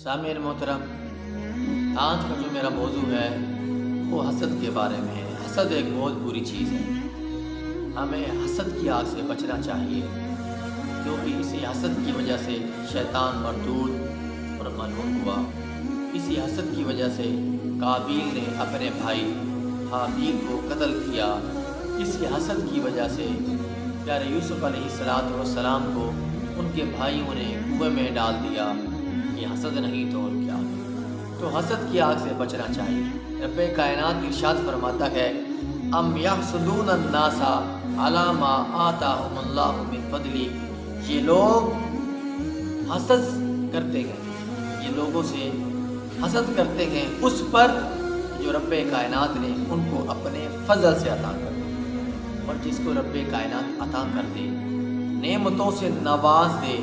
سامعین محترم، آج کا جو میرا موضوع ہے وہ حسد کے بارے میں ہے۔ حسد ایک بہت بری چیز ہے، ہمیں حسد کی آگ سے بچنا چاہیے، کیونکہ اسی حسد کی وجہ سے شیطان مردود اور ملعون ہوا۔ اسی حسد کی وجہ سے قابیل نے اپنے بھائی حابیل کو قتل کیا۔ اسی حسد کی وجہ سے پیارے یوسف علیہ السلام کو ان کے بھائیوں نے کنویں میں ڈال دیا۔ یہ حسد نہیں تو اور کیا؟ تو حسد کی آگ سے بچنا چاہیے۔ رب کائنات ارشاد فرماتا ہے، ام یحسدون الناس علی ما آتاہم اللہ من فضلہ، یہ لوگ حسد کرتے ہیں، یہ لوگوں سے حسد کرتے ہیں اس پر جو رب کائنات نے ان کو اپنے فضل سے عطا کر دے۔ اور جس کو رب کائنات عطا کر دے، نعمتوں سے نواز دے،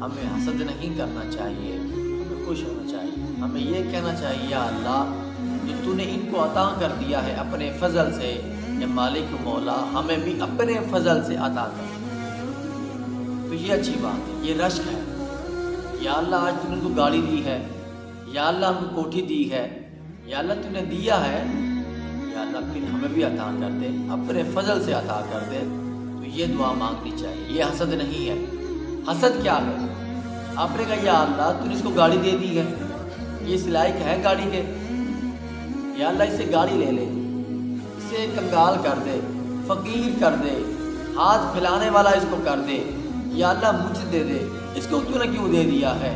ہمیں حسد نہیں کرنا چاہیے، ہمیں خوش ہونا چاہیے۔ ہمیں یہ کہنا چاہیے، یا اللہ جو تو نے ان کو عطا کر دیا ہے اپنے فضل سے، یا مالک مولا ہمیں بھی اپنے فضل سے عطا کر۔ تو یہ اچھی بات ہے، یہ رشک ہے۔ یا اللہ آج تو نے تو گاڑی دی ہے، یا اللہ ہم کو کوٹھی دی ہے، یا اللہ تو نے دیا ہے، یا اللہ پھر ہمیں بھی عطا کر دے، اپنے فضل سے عطا کر دے۔ تو یہ دعا مانگنی چاہیے، یہ حسد نہیں ہے۔ حسد کیا ہے؟ آپ نے کہا یا اللہ تو نے اس کو گاڑی دے دی ہے، یہ اس لائق ہے گاڑی کے، یا اللہ اسے گاڑی لے لے، اسے کنگال کر دے، فقیر کر دے، ہاتھ پھیلانے والا اس کو کر دے، یا اللہ مجھے دے دے، اس کو تو نے کیوں دے دیا ہے؟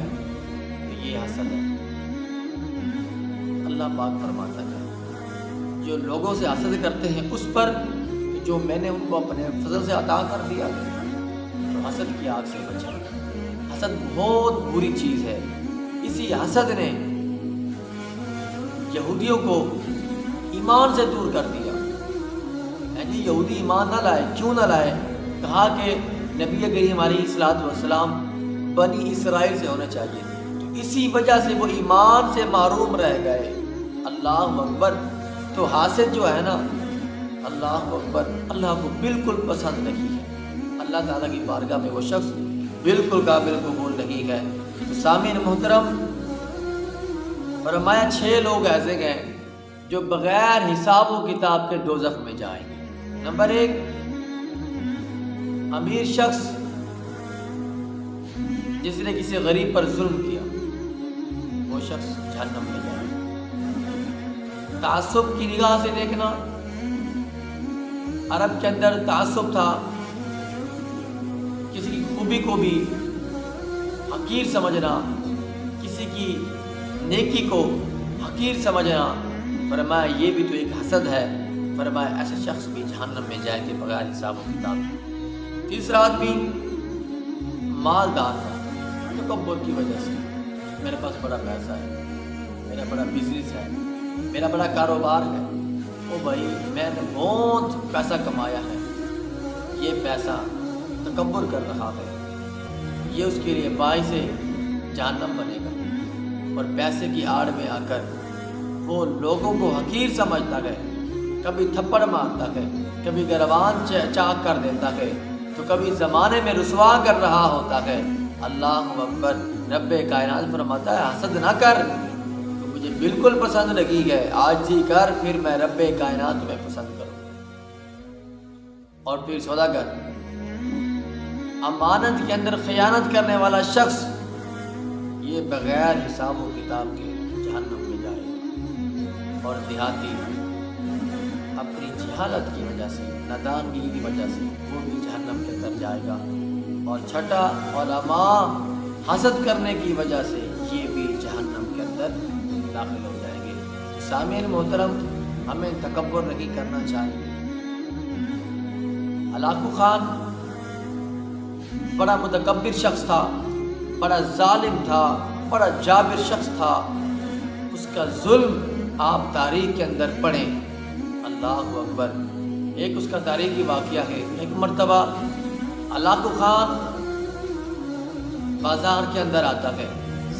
تو یہ حسد ہے۔ اللہ پاک فرماتا ہے جو لوگوں سے حسد کرتے ہیں اس پر جو میں نے ان کو اپنے فضل سے عطا کر دیا، تو حسد کی آگ سے بچیں۔ حسد بہت بری چیز ہے۔ اسی حسد نے یہودیوں کو ایمان سے دور کر دیا۔ یعنی یہودی ایمان نہ لائے، کیوں نہ لائے؟ کہا کہ نبی کریم علیہ السلام بنی اسرائیل سے ہونے چاہیے، تو اسی وجہ سے وہ ایمان سے محروم رہ گئے۔ اللہ اکبر۔ تو حاسد جو ہے نا، اللہ اکبر، اللہ کو بالکل پسند نہیں ہے۔ اللہ تعالیٰ کی بارگاہ میں وہ شخص بالکل قابل قبول نہیں ہے۔ تو سامعین محترم، فرمایا 6 لوگ ایسے گئے جو بغیر حساب و کتاب کے دوزخ میں جائیں گے۔ نمبر 1، امیر شخص جس نے کسی غریب پر ظلم کیا، وہ شخص جہنم میں جائے گا۔ تعصب کی نگاہ سے دیکھنا، عرب کے اندر تعصب تھا، کسی کی خوبی کو بھی حقیر سمجھنا، کسی کی نیکی کو حقیر سمجھنا۔ فرمایا یہ بھی تو ایک حسد ہے۔ فرمایا ایسے شخص بھی جہنم میں جائے گے بغیر حساب و کتاب۔ تیسرا آدمی مالدار تھا، تکبر کی وجہ سے، میرے پاس بڑا پیسہ ہے، میرا بڑا بزنس ہے، میرا بڑا کاروبار ہے، او بھائی میں نے بہت پیسہ کمایا ہے، یہ پیسہ تکبر کر رہا ہے، یہ اس کے لیے باعث جہنم بنے گا۔ اور پیسے کی آڑ میں آ کر وہ لوگوں کو حقیر سمجھتا ہے، کبھی تھپڑ مارتا ہے، کبھی گروان چاک کر دیتا ہے، تو کبھی زمانے میں رسوا کر رہا ہوتا ہے۔ اللہ اکبر۔ رب کائنات فرماتا ہے حسد نہ کر، تو مجھے بالکل پسند نہیں ہے، آج ہی کر، پھر میں رب کائنات میں پسند کروں۔ اور پھر سوداگر، امانت کے اندر خیانت کرنے والا شخص، یہ بغیر حساب و کتاب کے جہنم میں جائے گا۔ اور دیہاتی اپنی جہالت کی وجہ سے، نادانگی کی وجہ سے، وہ بھی جہنم کے اندر جائے گا۔ اور چھٹا، علماء حسد کرنے کی وجہ سے یہ بھی جہنم کے اندر داخل ہو جائیں گے۔ سامعین محترم، ہمیں تکبر نہیں کرنا چاہیے۔ ہلاکو خان بڑا متکبر شخص تھا، بڑا ظالم تھا، بڑا جابر شخص تھا۔ اس کا ظلم آپ تاریخ کے اندر پڑھیں۔ اللہ اکبر۔ ایک اس کا تاریخی واقعہ ہے، ایک مرتبہ ہلاکو خان بازار کے اندر آتا ہے۔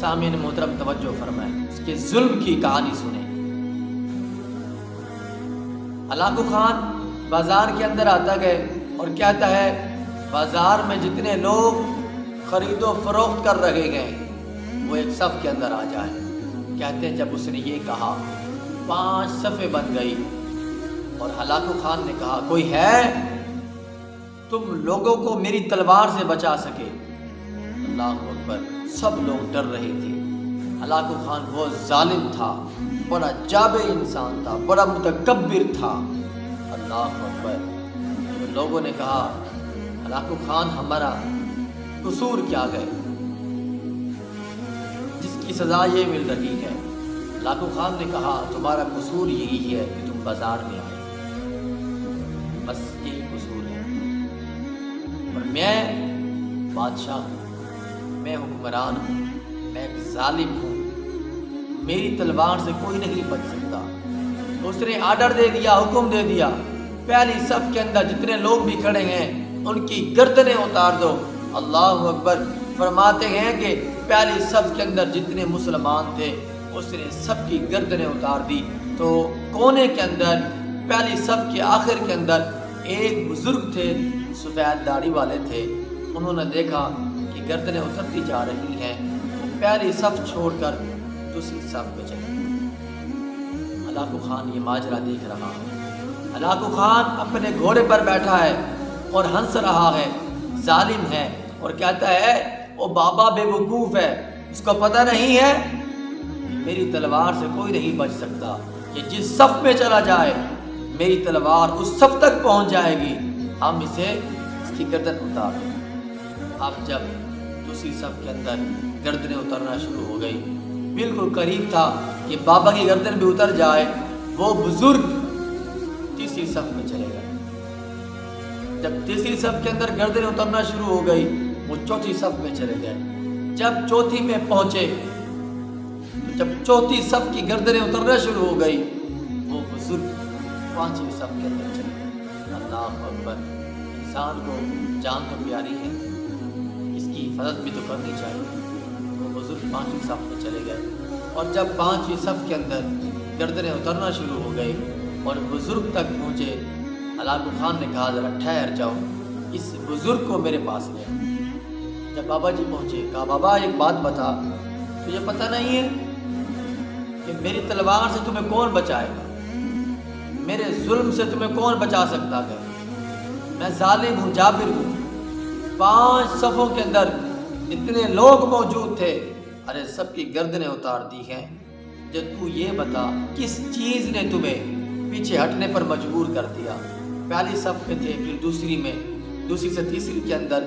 سامعین محترم توجہ فرمائیں، اس کے ظلم کی کہانی سنیں۔ ہلاکو خان بازار کے اندر آتا ہے اور کہتا ہے بازار میں جتنے لوگ خرید و فروخت کر رہے ہیں وہ ایک صف کے اندر آ جائے۔ کہتے ہیں جب اس نے یہ کہا 5 صفیں بن گئی اور ہلاکو خان نے کہا کوئی ہے تم لوگوں کو میری تلوار سے بچا سکے؟ اللہ اکبر، سب لوگ ڈر رہے تھے۔ ہلاکو خان بہت ظالم تھا، بڑا جابر انسان تھا، بڑا متکبر تھا۔ اللہ اکبر، تو لوگوں نے کہا ہلاکو خان ہمارا قصور کیا ہے جس کی سزا یہ مل رہی ہے؟ ہلاکو خان نے کہا تمہارا قصور یہی ہے کہ تم بازار میں آئے، بس یہی قصور ہے، اور میں بادشاہ ہوں، میں حکمران ہوں، میں ایک ظالم ہوں، میری تلوار سے کوئی نہیں بچ سکتا۔ اس نے آرڈر دے دیا، حکم دے دیا، پہلی صف کے اندر جتنے لوگ بھی کھڑے ہیں ان کی گردنیں اتار دو۔ اللہ اکبر، فرماتے ہیں کہ پہلی صف کے اندر جتنے مسلمان تھے اس نے سب کی گردنیں اتار دی۔ تو کونے کے اندر پہلی صف کے آخر کے اندر ایک بزرگ تھے، سفید داڑھی والے تھے، انہوں نے دیکھا کہ گردنیں اترتی جا رہی ہیں، وہ پہلی صف چھوڑ کر دوسری صف پہ چلے۔ ہلاکو خان یہ ماجرا دیکھ رہا ہے۔ ہلاکو خان اپنے گھوڑے پر بیٹھا ہے اور ہنس رہا ہے، ظالم ہے، اور کہتا ہے وہ بابا بے وقوف ہے، اس کو پتہ نہیں ہے کہ میری تلوار سے کوئی نہیں بچ سکتا، کہ جس صف میں چلا جائے میری تلوار اس صف تک پہنچ جائے گی، ہم اسے اس کی گردن اتار دیں۔ اب جب دوسری صف کے اندر گردنیں اترنا شروع ہو گئی، بالکل قریب تھا کہ بابا کی گردن بھی اتر جائے، وہ بزرگ تیسری صف میں چلے گئے۔ جب تیسری صف کے اندر گردنیں اترنا شروع ہو گئی، وہ چوتھی صف میں چلے گئے۔ جب چوتھی میں پہنچے، جب چوتھی صف کی گردنیں اترنا شروع ہو گئی، وہ بزرگ پانچویں صف کے اندر چلے گئے۔ اللہ اکبر، انسان کو جان تو پیاری ہے، اس کی حفاظت بھی تو کرنی چاہیے۔ وہ بزرگ پانچویں صف میں چلے گئے، اور جب پانچویں صف کے اندر گردنیں اترنا شروع ہو گئی اور بزرگ تک پہنچے، ہلاکو خان نے کہا ذرا ٹھہر جاؤ، اس بزرگ کو میرے پاس لے۔ جب بابا جی پہنچے، کہا بابا ایک بات بتا، تجھے پتہ نہیں ہے کہ میری تلوار سے تمہیں کون بچائے گا؟ میرے ظلم سے تمہیں کون بچا سکتا ہے؟ میں ظالم ہوں، جابر ہوں۔ 5 صفوں کے اندر اتنے لوگ موجود تھے، ارے سب کی گردنیں اتار دی ہیں۔ جب تو یہ بتا کس چیز نے تمہیں پیچھے ہٹنے پر مجبور کر دیا؟ پہلی صف میں تھے، پھر دوسری میں، دوسری سے تیسری کے اندر،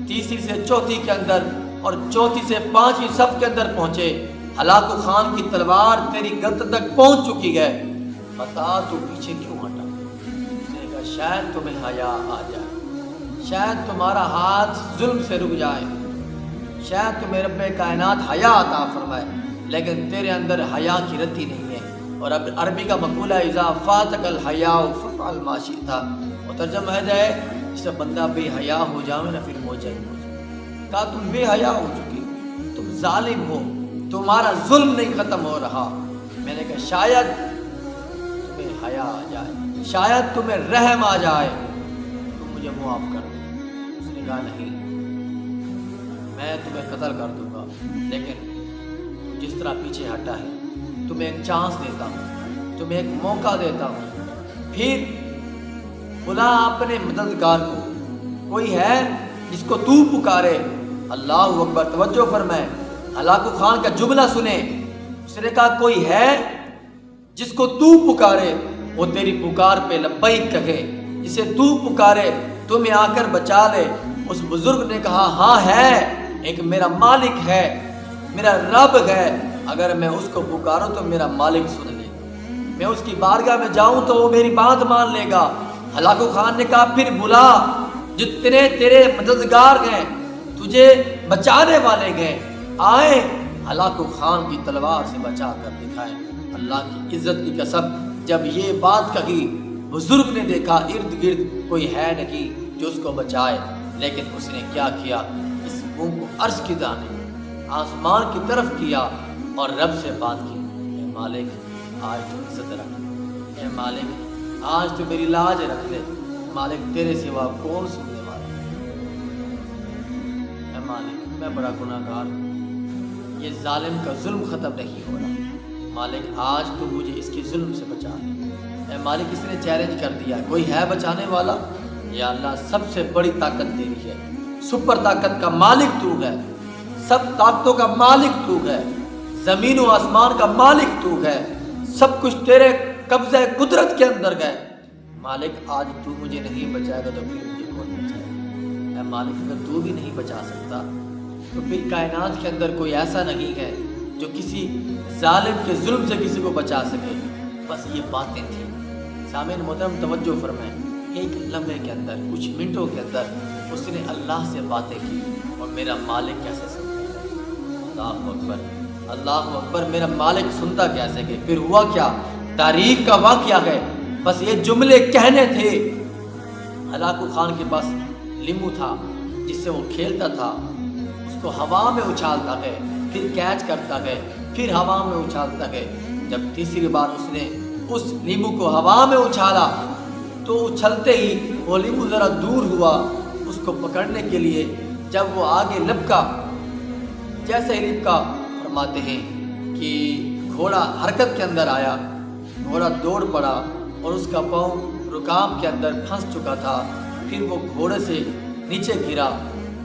تیسری سے چوتھی کے اندر، اور چوتھی سے 5ویں صف کے اندر پہنچے۔ ہلاکو خان کی تلوار تیری گردن تک پہنچ چکی ہے، بتا تو پیچھے کیوں ہٹا؟ اس نے کہا شاید تمہیں حیا آ جائے، شاید تمہارا ہاتھ ظلم سے رک جائے، شاید تمہیں رب کائنات حیا عطا فرمائے، لیکن تیرے اندر حیا کی رتی نہیں ہے۔ اور اب عربی کا مقولہ اذا فاتک الحیاء فافعل ما شئت، وہ ترجمہ ہے جس بندہ بے حیا ہو جائے نا پھر موجہ ہی ہو جائے۔ کہا تم بے حیا ہو چکی، تم ظالم ہو، تمہارا ظلم نہیں ختم ہو رہا۔ میں نے کہا شاید تمہیں حیا آ جائے، شاید تمہیں رحم آ جائے، تم مجھے معاف کر دو۔ اس نے کہا نہیں، میں تمہیں قتل کر دوں گا، لیکن جس طرح پیچھے ہٹا ہے تمہیں ایک چانس دیتا ہوں، تمہیں ایک موقع دیتا ہوں، پھر بلا اپنے مددگار کو، کوئی ہے جس کو تو پکارے۔ اللہ اکبر، توجہ فرمائے، ہلاکو خان کا جملہ سنیں۔ اس نے کہا کوئی ہے جس کو تو پکارے، وہ تیری پکار پہ لبیک کہے، جسے تو پکارے تمہیں آ کر بچا لے۔ اس بزرگ نے کہا ہاں ہے، ایک میرا مالک ہے، میرا رب ہے، اگر میں اس کو پکاروں تو میرا مالک سن لے گا، میں اس کی بارگاہ میں جاؤں تو وہ میری بات مان لے گا۔ ہلاکو خان نے کہا پھر بلا، جتنے تیرے مددگار ہیں، تجھے بچانے والے گئے، آئے ہلاکو خان کی تلوار سے بچا کر دکھائے۔ اللہ کی عزت کی قسم، جب یہ بات کہی بزرگ نے دیکھا ارد گرد کوئی ہے نہیں جو اس کو بچائے، لیکن اس نے کیا کیا، اس منہ کو عرش کی جانب آسمان کی طرف کیا اور رب سے بات کی، اے مالک آج تو عزت رکھ، اے مالک آج تو میری لاج رکھ لے، مالک تیرے سوا کون سننے والا، اے مالک میں بڑا گناہگار ہوں، یہ ظالم کا ظلم ختم نہیں ہو رہا۔ مالک آج تو مجھے اس کے ظلم سے بچا لے۔ اے مالک اس نے چیلنج کر دیا، کوئی ہے بچانے والا؟ یا اللہ سب سے بڑی طاقت تیری ہے، سپر طاقت کا مالک تو ہے، سب طاقتوں کا مالک تو ہے، زمین و آسمان کا مالک تو ہے، سب کچھ تیرے قبضہ قدرت کے اندر ہے۔ مالک آج تو مجھے نہیں بچائے گا تو پھر مجھے کون بچائے گا؟ اے مالک اگر تو بھی نہیں بچا سکتا تو پھر کائنات کے اندر کوئی ایسا نہیں ہے جو کسی ظالم کے ظلم سے کسی کو بچا سکے۔ بس یہ باتیں تھیں۔ سامعین محترم توجہ فرمائیں، ایک لمحے کے اندر، کچھ منٹوں کے اندر اس نے اللہ سے باتیں کی، اور میرا مالک کیسے سنتا ہے؟ اللہ اکبر، اللہ اکبر، میرا مالک سنتا کیسے کہ پھر ہوا کیا؟ تاریخ کا واقعہ ہے، بس یہ جملے کہنے تھے۔ ہلاکو خان کے پاس لیمو تھا جس سے وہ کھیلتا تھا، اس کو ہوا میں اچھالتا ہے، پھر کیچ کرتا ہے، پھر ہوا میں اچھالتا ہے۔ جب تیسری بار اس نے اس لیمو کو ہوا میں اچھالا تو اچھلتے ہی وہ لیمو ذرا دور ہوا اس کو پکڑنے کے لیے۔ جب وہ آگے لپکا، جیسے ہی لپکا، فرماتے ہیں کہ گھوڑا حرکت کے اندر آیا، گھوڑا دوڑ پڑا اور اس کا پاؤں رکام کے اندر پھنس چکا تھا۔ پھر وہ گھوڑے سے نیچے گرا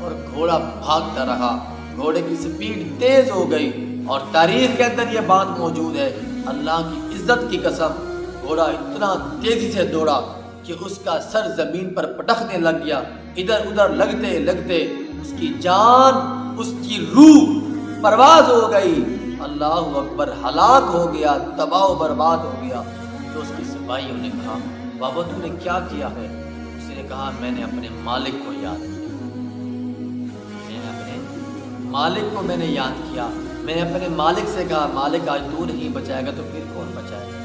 اور گھوڑا بھاگتا رہا، گھوڑے کی سپیڈ تیز ہو گئی، اور تاریخ کے اندر یہ بات موجود ہے، اللہ کی عزت کی قسم، گھوڑا اتنا تیزی سے دوڑا کہ اس کا سر زمین پر پٹکنے لگ گیا۔ ادھر ادھر لگتے لگتے اس کی جان، اس کی روح پرواز ہو گئی۔ اللہ اکبر، ہلاک ہو گیا، تباہ و برباد ہو گیا۔ تو اس کی سپاہیوں نے کہا بابا تو نے کیا کیا ہے؟ اس نے کہا میں نے اپنے مالک کو یاد کیا، میں نے اپنے مالک کو میں نے یاد کیا۔ میں نے اپنے مالک سے کہا مالک آج تو نہیں بچائے گا تو پھر کون بچائے گا؟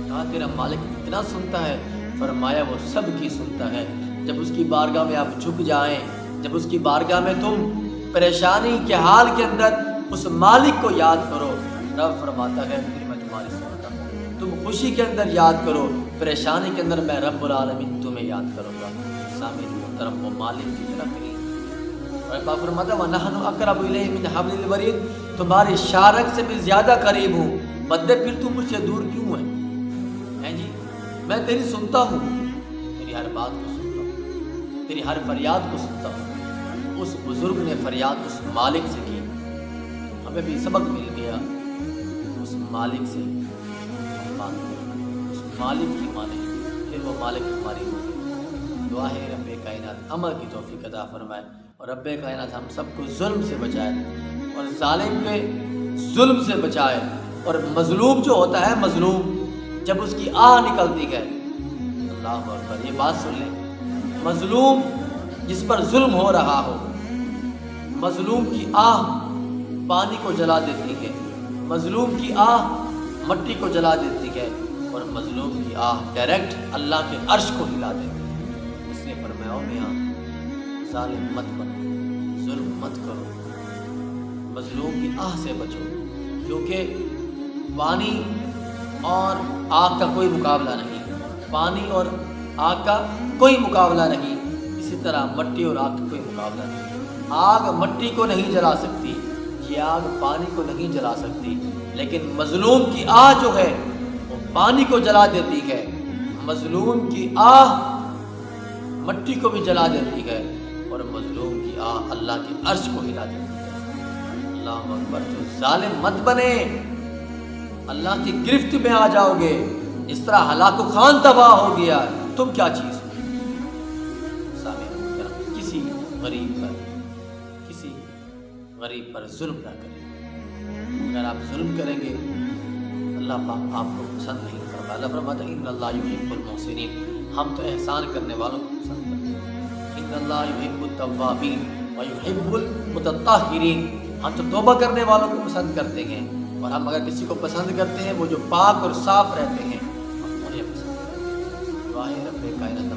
کہا تیرا مالک اتنا سنتا ہے؟ فرمایا وہ سب کی سنتا ہے۔ جب اس کی بارگاہ میں آپ جھک جائیں، جب اس کی بارگاہ میں تم پریشانی کے حال کے اندر اس مالک کو یاد کرو، رب فرماتا ہے پھر میں تمہاری سنتا ہوں۔ تم خوشی کے اندر یاد کرو، پریشانی کے اندر میں رب العالمین تمہیں یاد کروں گا۔ سامعین محترم، وہ مالک کی طرف نہیں، اور اللہ فرماتا ہے وَنَحْنُ أَقْرَبُ إِلَيْهِ مِنْ حَبْلِ الْوَرِيدِ، تمہاری شارک سے بھی زیادہ قریب ہوں، بندے پھر تم مجھ سے دور کیوں ہیں جی؟ میں تیری سنتا ہوں، تیری ہر بات کو سنتا ہوں، تیری ہر فریاد کو سنتا ہوں۔ اس بزرگ نے فریاد اس مالک سے کی، ہمیں بھی سبق مل گیا، اس مالک سے اس مالک کی مانے، پھر وہ مالک ہماری مانے۔ دعا ہے رب کائنات عمل کی توفیق عطا فرمائے، اور رب کائنات ہم سب کو ظلم سے بچائے، اور ظالم کے ظلم سے بچائے، اور مظلوم جو ہوتا ہے، مظلوم جب اس کی آہ نکلتی ہے، اللہ اکبر، یہ بات سن لیں، مظلوم جس پر ظلم ہو رہا ہو، مظلوم کی آہ پانی کو جلا دیتی ہے، مظلوم کی آہ مٹی کو جلا دیتی ہے، اور مظلوم کی آہ ڈائریکٹ اللہ کے عرش کو ہلا دیتی ہے۔ اس لیے فرمایا میاں ظالم مت بنو، ظلم مت کرو، مظلوم کی آہ سے بچو، کیونکہ پانی اور آگ کا کوئی مقابلہ نہیں، پانی اور آگ کا کوئی مقابلہ نہیں، اسی طرح مٹی اور آگ کا کوئی مقابلہ نہیں۔ آگ مٹی کو نہیں جلا سکتی، یہ آگ پانی کو نہیں جلا سکتی، لیکن مظلوم کی آہ جو ہے وہ پانی کو جلا دیتی ہے، مظلوم کی آہ مٹی کو بھی جلا دیتی ہے، اور مظلوم کی آہ اللہ کے عرش کو ہلا دیتی ہے۔ اللہ اکبر، جو ظالم مت بنے، اللہ کی گرفت میں آ جاؤ گے، اس طرح ہلاکو خان تباہ ہو گیا، تم کیا چیز ہو؟ کسی غریب پر ظلم نہ کریں۔ اگر آپ ظلم کریں گے اللہ پاک آپ کو پسند نہیں فرماتا۔ اللہ فرماتا ہے ان اللہ یحب المحسنین، ہم تو احسان کرنے والوں کو پسند کرتے ہیں۔ ان اللہ یحب التوابین ویحب المتطہرین، ہم تو توبہ کرنے والوں کو پسند کرتے ہیں، اور ہم اگر کسی کو پسند کرتے ہیں وہ جو پاک اور صاف رہتے ہیں، ہم انہیں پسند کرتے ہیں۔ دعا ہے رب کائنات